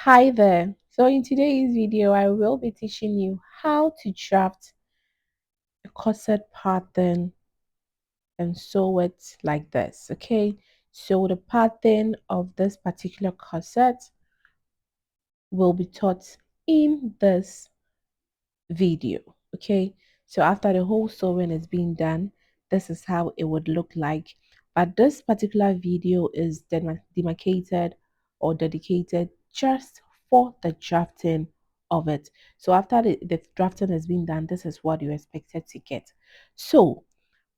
Hi there. So in today's video, I will be teaching you how to draft a corset pattern and sew it like this. Okay. So the pattern of this particular corset will be taught in this video. Okay. So after the whole sewing is being done, this is how it would look like. But this particular video is demarcated or dedicated just for the drafting of it. So after the drafting has been done, this is what you expected to get. So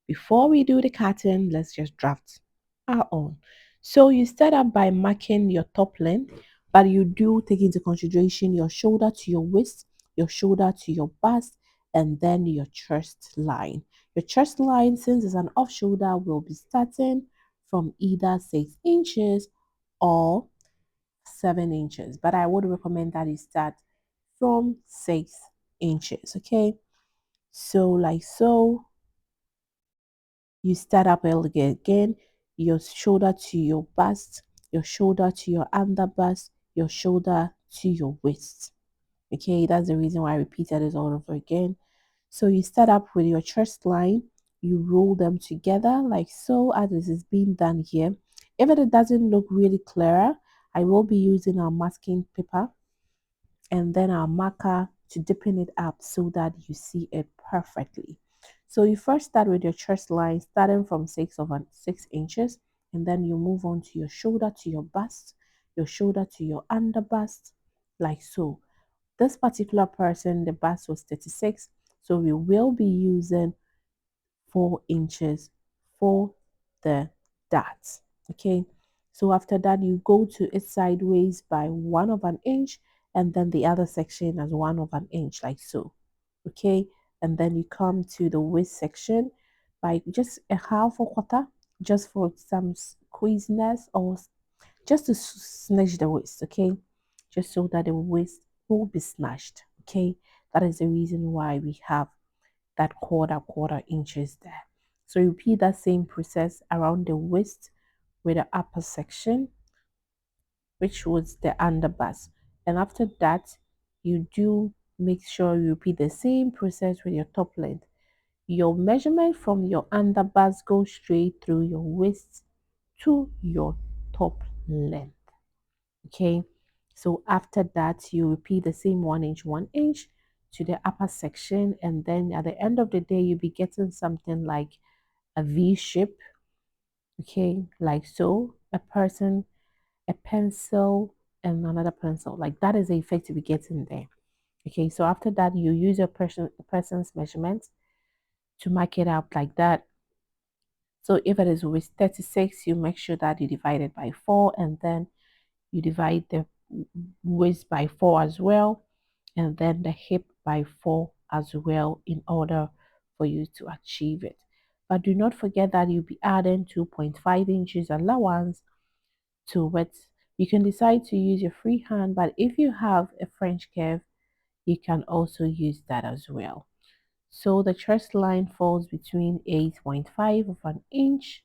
before we do the cutting, let's just draft our own. So you start up by marking your top length, but you do take into consideration your shoulder to your waist, your shoulder to your bust, and then your chest line. Your chest line, since it's an off shoulder, will be starting from either 6 inches or 7 inches. But I would recommend that you start from 6 inches. Okay. So like so, you start up again, your shoulder to your bust, your shoulder to your under bust, your shoulder to your waist. Okay, that's the reason why I repeated it all over again. So you start up with your chest line, you roll them together like so, as this is being done here. If it doesn't look really clearer, I will be using our masking paper and then our marker to deepen it up so that you see it perfectly. So you first start with your chest line starting from 6 inches, and then you move on to your shoulder to your bust, your shoulder to your under bust, like so. This particular person, the bust was 36, so we will be using 4 inches for the darts. Okay, so after that you go to it sideways by 1/inch, and then the other section as 1/inch, like so. Okay, and then you come to the waist section by just a half or quarter, just for some squeeziness or just to snatch the waist. Okay, just so that the waist will be snatched. Okay, that is the reason why we have that quarter inches there. So repeat that same process around the waist with the upper section, which was the underbust. And after that, you do make sure you repeat the same process with your top length. Your measurement from your underbust goes straight through your waist to your top length. Okay, so after that you repeat the same 1 inch to the upper section, and then at the end of the day you'll be getting something like a V shape. Okay, like so, a person, a pencil, and another pencil, like that is the effect you'll be getting there. Okay, so after that you use your person's measurement to mark it out like that. So if it is with 36, you make sure that you divide it by 4, and then you divide the waist by 4 as well, and then the hip by 4 as well, in order for you to achieve it. But do not forget that you'll be adding 2.5 inches allowance to it. You can decide to use your free hand, but if you have a French curve, you can also use that as well. So the chest line falls between 8.5 inches,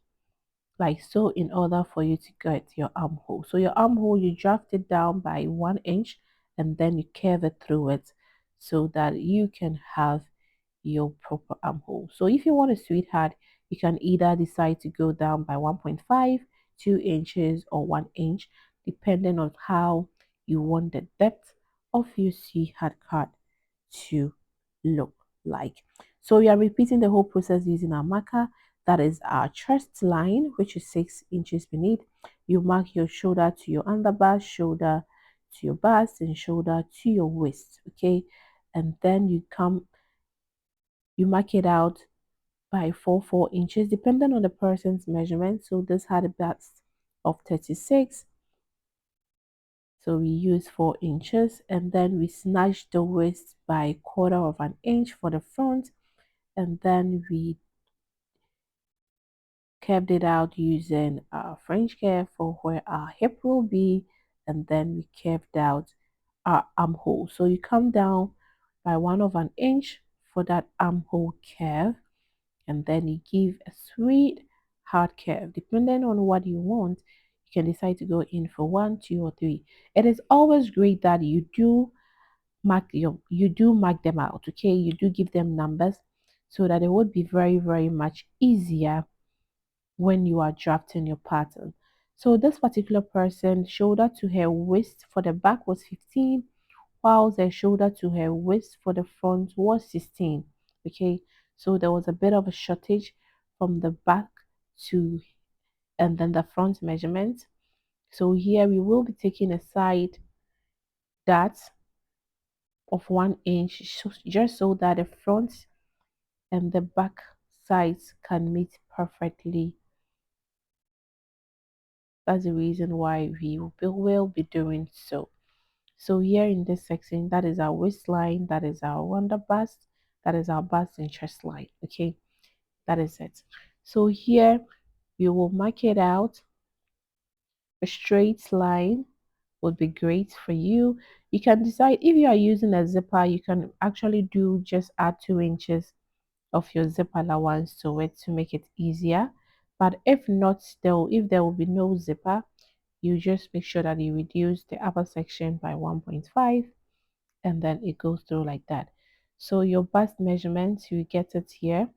like so, in order for you to get your armhole. So your armhole, you draft it down by 1 inch, and then you curve it through it so that you can have your proper armhole. So if you want a sweetheart, you can either decide to go down by 1.5, 2 inches, or 1 inch, depending on how you want the depth of your sweetheart card to look like. So we are repeating the whole process using our marker. That is our chest line, which is 6 inches beneath. You mark your shoulder to your underbust, shoulder to your bust, and shoulder to your waist. Okay, and then you mark it out by 4 inches, depending on the person's measurement. So this had a bust of 36. So we use 4 inches, and then we snatch the waist by 1/4 inch for the front, and then we curved it out using our French curve for where our hip will be, and then we curved out our armhole. So you come down by 1/inch for that armhole curve, and then you give a sweet hard curve. Depending on what you want, you can decide to go in for one, two, or three. It is always great that you do mark them out, okay? You do give them numbers so that it would be very, very much easier when you are drafting your pattern. So this particular person, shoulder to her waist for the back was 15, while the shoulder to her waist for the front was 16. Okay, so there was a bit of a shortage from the back to and then the front measurement. So here we will be taking a side dart of 1 inch just so that the front and the back sides can meet perfectly. That's the reason why will be doing so. So here in this section, that is our waistline, that is our under bust, that is our bust and chest line. Okay, that is it. So here we will mark it out. A straight line would be great for you. You can decide if you are using a zipper, you can actually do just add 2 inches of your zip allowance to it to make it easier. But if not, still, if there will be no zipper, you just make sure that you reduce the upper section by 1.5 and then it goes through like that. So your bust measurement, you get it here,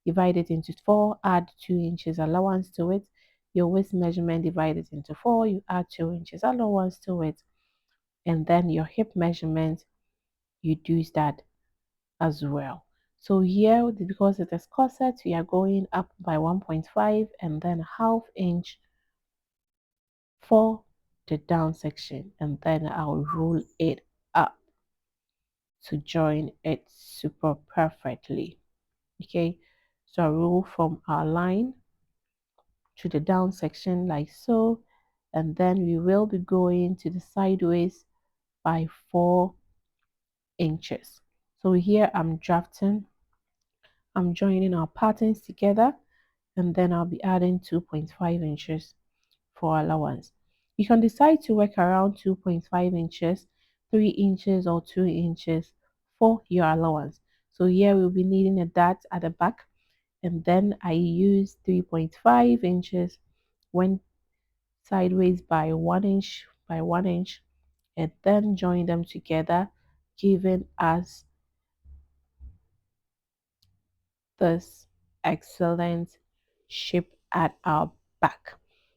divide it into 4, add 2 inches allowance to it. Your waist measurement, divide it into 4, you add 2 inches allowance to it. And then your hip measurement, you do that as well. So here, because it is corset, we are going up by 1.5 and then half inch for the down section, and then I'll roll it up to join it super perfectly. Okay, so I roll from our line to the down section like so, and then we will be going to the sideways by 4 inches. So here I'm joining our patterns together, and then I'll be adding 2.5 inches for allowance. You can decide to work around 2.5 inches, 3 inches, or 2 inches for your allowance. So here we'll be needing a dart at the back, and then I use 3.5 inches, went sideways by 1 inch by 1 inch, and then join them together, giving us this excellent shape at our back.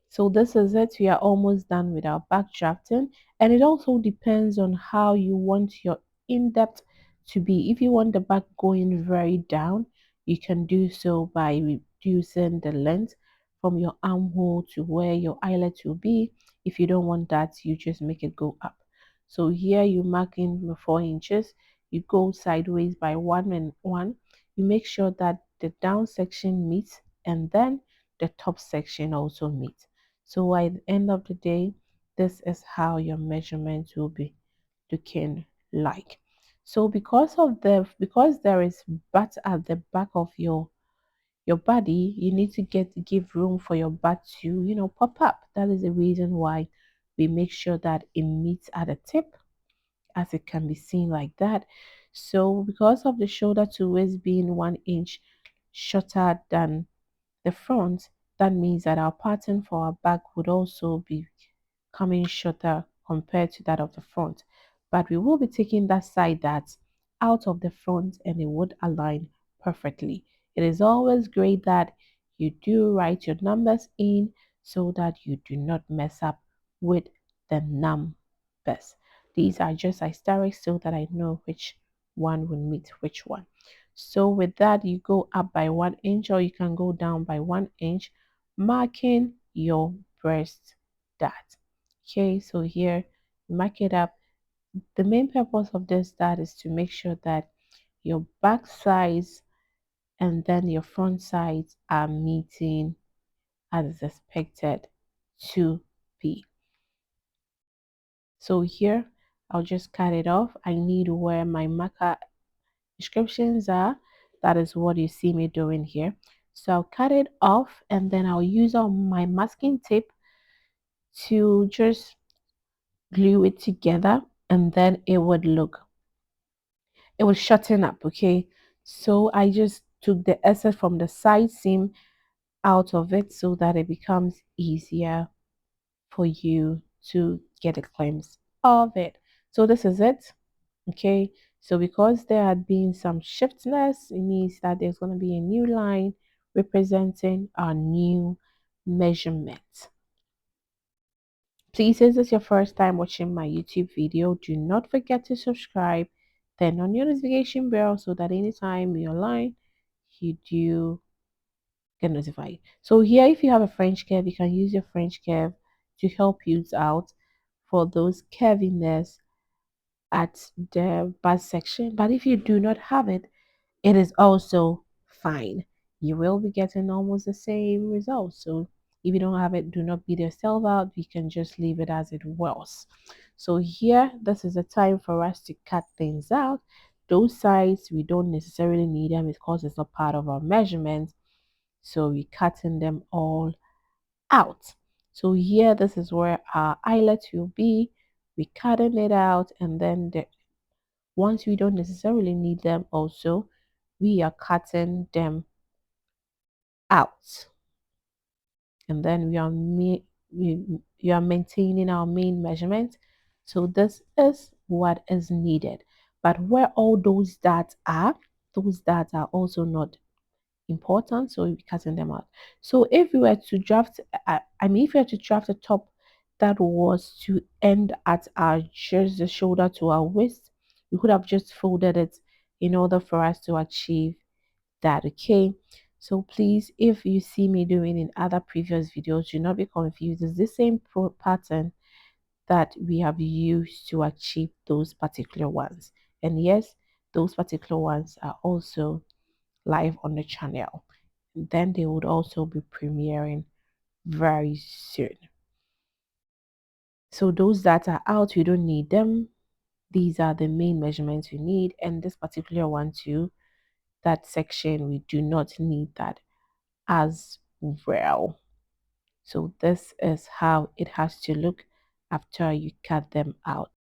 So this is it. We are almost done with our back drafting, and it also depends on how you want your in-depth to be. If you want the back going very down, you can do so by reducing the length from your armhole to where your eyelet will be. If you don't want that, you just make it go up. So here you mark in the 4 inches, you go sideways by 1 and 1, you make sure that the down section meets and then the top section also meets. So at the end of the day, this is how your measurement will be looking like. So because there is butt at the back of your body, you need to give room for your butt to pop up. That is the reason why we make sure that it meets at the tip, as it can be seen like that. So because of the shoulder to waist being 1 inch shorter than the front, that means that our pattern for our back would also be coming shorter compared to that of the front. But we will be taking that side that's out of the front and it would align perfectly. It is always great that you do write your numbers in so that you do not mess up with the numbers. These are just asterisks so that I know which one will meet which one. So with that, you go up by 1 inch or you can go down by 1 inch, marking your breast dart. Okay, so here mark it up. The main purpose of this dart is to make sure that your back sides and then your front sides are meeting as expected to be. So here I'll just cut it off. I need where my marker descriptions are. That is what you see me doing here. So I'll cut it off and then I'll use my masking tape to just glue it together, and then it would shorten up. Okay, so I just took the excess from the side seam out of it so that it becomes easier for you to get a glimpse of it. So this is it. Okay, so because there had been some shiftness, it means that there's going to be a new line representing our new measurement. Please, if this is your first time watching my YouTube video, do not forget to subscribe, turn on your notification bell so that anytime we're online, you do get notified. So here, if you have a French curve, you can use your French curve to help you out for those curviness at the bust section. But if you do not have it, it is also fine. You will be getting almost the same results. So if you don't have it, do not beat yourself out. You can just leave it as it was. So here, this is the time for us to cut things out. Those sides, we don't necessarily need them because it's not part of our measurements. So we're cutting them all out. So here, this is where our eyelets will be. We're cutting it out, and then once we don't necessarily need them also, we are cutting them out. And then we are maintaining our main measurement. So this is what is needed. But where all those dots are also not important, so we'll be cutting them out. So if we were to draft, if we were to draft a top that was to end at our just the shoulder to our waist, we could have just folded it in order for us to achieve that. Okay, so please, if you see me doing in other previous videos, do not be confused. It's the same pattern that we have used to achieve those particular ones. And yes, those particular ones are also live on the channel. Then they would also be premiering very soon. So those that are out, you don't need them. These are the main measurements you need. And this particular one too, that section, we do not need that as well. So this is how it has to look after you cut them out.